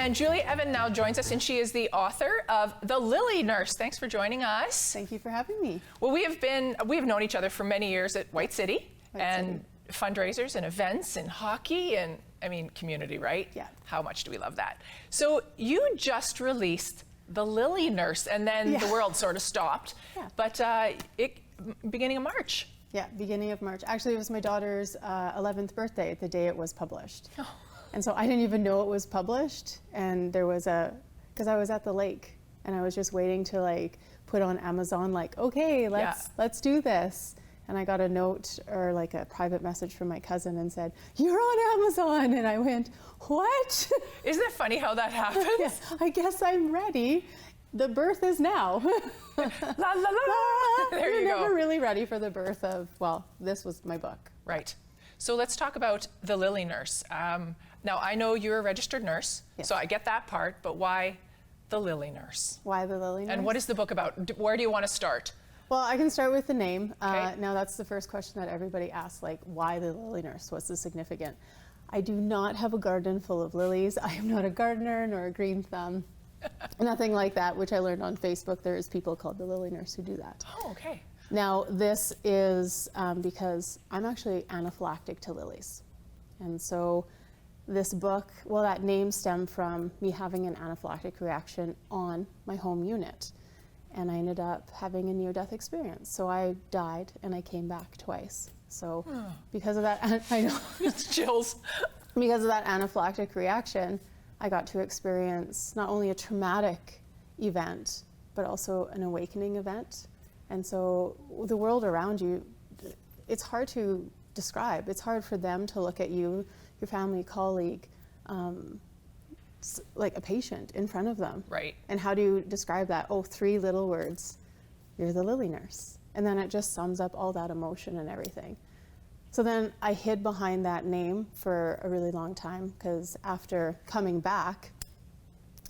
And Julie Evan now joins us, and she is the author of The Lily Nurse. Thanks for joining us. Thank you for having me. Well, we've known each other for many years at White City, fundraisers and events and hockey and, I mean, community, right? Yeah. How much do we love that? So you just released The Lily Nurse, and then the world sort of stopped. Yeah. But beginning of March. Yeah, beginning of March. Actually, it was my daughter's 11th birthday, the day it was published. Oh. And so I didn't even know it was published. And there was because I was at the lake and I was just waiting to like put on Amazon, like, okay, let's do this. And I got a note or like a private message from my cousin and said, "You're on Amazon." And I went, "What?" Isn't it funny how that happens? Yeah, I guess I'm ready. The birth is now. La la la. There you go. You're never really ready for the birth of, well, this was my book. Right. So let's talk about The Lily Nurse. Now, I know you're a registered nurse, so I get that part, but why The Lily Nurse? Why The Lily Nurse? And what is the book about? Where do you want to start? Well, I can start with the name. Okay. Now, that's the first question that everybody asks, like, why The Lily Nurse? What's the significance? I do not have a garden full of lilies. I am not a gardener nor a green thumb. Nothing like that, which I learned on Facebook. There is people called The Lily Nurse who do that. Oh, okay. Now, this is because I'm actually anaphylactic to lilies. And so this book, well, that name stemmed from me having an anaphylactic reaction on my home unit. And I ended up having a near-death experience. So I died and I came back twice. So because of that, I know. It's chills. Because of that anaphylactic reaction, I got to experience not only a traumatic event, but also an awakening event. And so the world around you, it's hard to describe. It's hard for them to look at you, your family, colleague, like a patient in front of them. Right. And how do you describe that? Oh, 3 little words. You're the Lily Nurse. And then it just sums up all that emotion and everything. So then I hid behind that name for a really long time because after coming back,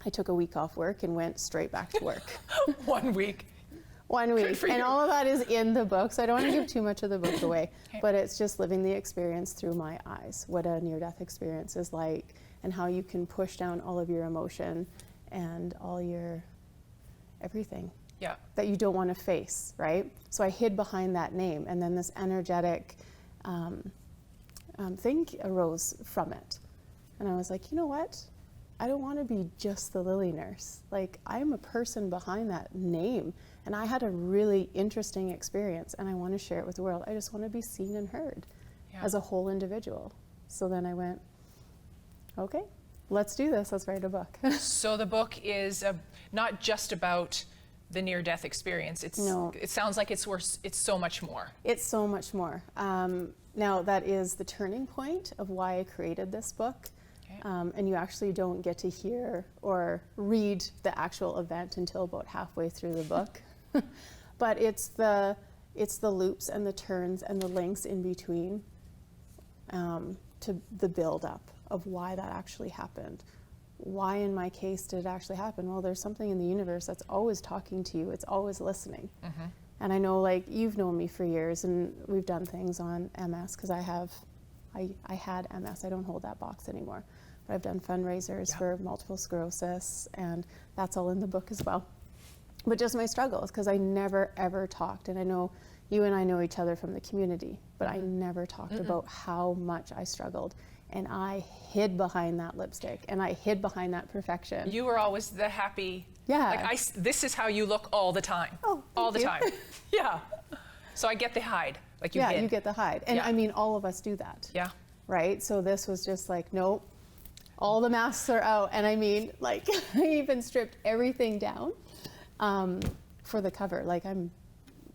I took a week off work and went straight back to work. 1 week. 1 week. And all of that is in the book, so I don't want to give too much of the book away. Okay. But it's just living the experience through my eyes, what a near-death experience is like, and how you can push down all of your emotion and all your everything that you don't want to face, right? So I hid behind that name, and then this energetic thing arose from it. And I was like, you know what? I don't want to be just the Lily Nurse. Like, I'm a person behind that name, and I had a really interesting experience, and I want to share it with the world. I just want to be seen and heard as a whole individual. So then I went, okay, let's do this. Let's write a book. So the book is not just about the near-death experience. It sounds like it's so much more. It's so much more. Now, that is the turning point of why I created this book. Okay. And you actually don't get to hear or read the actual event until about halfway through the book. But it's the loops and the turns and the links in between to the build-up of why that actually happened. Why, in my case, did it actually happen? Well, there's something in the universe that's always talking to you. It's always listening. Mm-hmm. And I know, like, you've known me for years, and we've done things on MS because I had MS. I don't hold that box anymore. But I've done fundraisers for multiple sclerosis, and that's all in the book as well. But just my struggles, because I never, ever talked. And I know you and I know each other from the community, but I never talked about how much I struggled. And I hid behind that lipstick, and I hid behind that perfection. You were always the happy. Yeah. Like this is how you look all the time. Oh, all the time. Yeah. So I get the hide. Like you hid. Yeah, you get the hide. And I mean, all of us do that. Yeah. Right? So this was just like, nope, all the masks are out. And I mean, like, I even stripped everything down for the cover. Like, I'm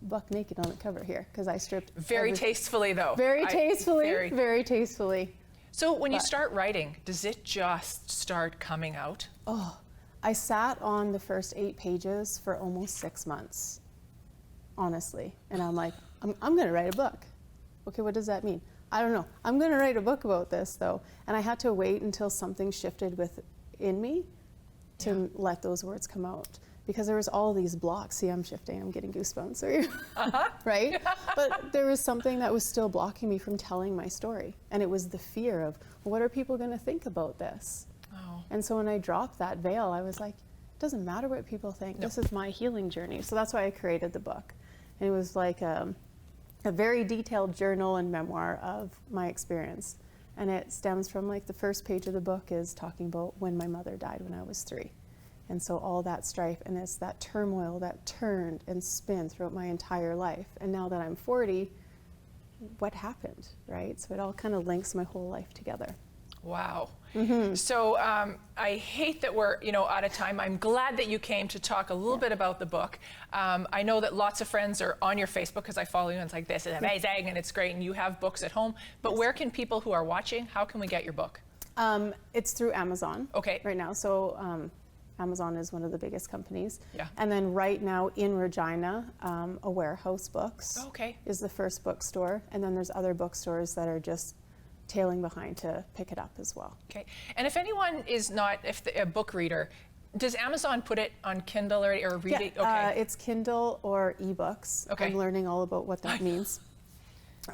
buck naked on the cover here because I stripped very tastefully, though. Very tastefully. So when you start writing, does it just start coming out? Oh, I sat on the first 8 pages for almost 6 months, honestly. And I'm like, I'm going to write a book. Okay, what does that mean? I don't know. I'm going to write a book about this, though. And I had to wait until something shifted within me to let those words come out. Because there was all these blocks. See, I'm shifting. I'm getting goosebumps. Right? But there was something that was still blocking me from telling my story. And it was the fear of, what are people going to think about this? Oh. And so when I dropped that veil, I was like, it doesn't matter what people think. No. This is my healing journey. So that's why I created the book. And it was like a very detailed journal and memoir of my experience. And it stems from like the first page of the book is talking about when my mother died when I was 3. And so all that strife and it's that turmoil that turned and spun throughout my entire life. And now that I'm 40, what happened, right? So it all kind of links my whole life together. Wow. Mm-hmm. So I hate that we're out of time. I'm glad that you came to talk a little bit about the book. I know that lots of friends are on your Facebook because I follow you and it's like, this is amazing and it's great and you have books at home. But Yes. where can people who are watching, how can we get your book? It's through Amazon right now. So Amazon is one of the biggest companies. Yeah. And then right now in Regina, a Warehouse Books is the first bookstore. And then there's other bookstores that are just tailing behind to pick it up as well. Okay. And if anyone is not a book reader, does Amazon put it on Kindle or read it? Okay. It's Kindle or ebooks. Okay. I'm learning all about what that means.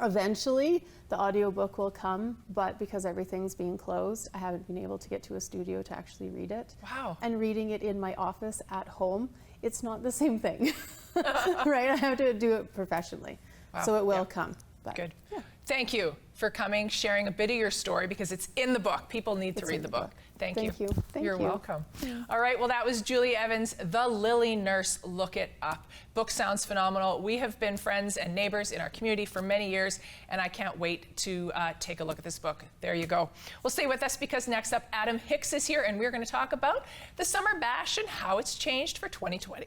Eventually, the audiobook will come, but because everything's being closed, I haven't been able to get to a studio to actually read it. Wow. And reading it in my office at home, it's not the same thing, right? I have to do it professionally. Wow. So it will come. But, Good. yeah. Thank you for coming, sharing a bit of your story because it's in the book. People need to It's read in the the book. book. Thank Thank you. you. Thank You're you. welcome. All right, well, that was Julie Evans, The Lily Nurse. Look it up. Book sounds phenomenal. We have been friends and neighbors in our community for many years, and I can't wait to take a look at this book. There you go. Well, stay with us because next up, Adam Hicks is here, and we're going to talk about the Summer Bash and how it's changed for 2020.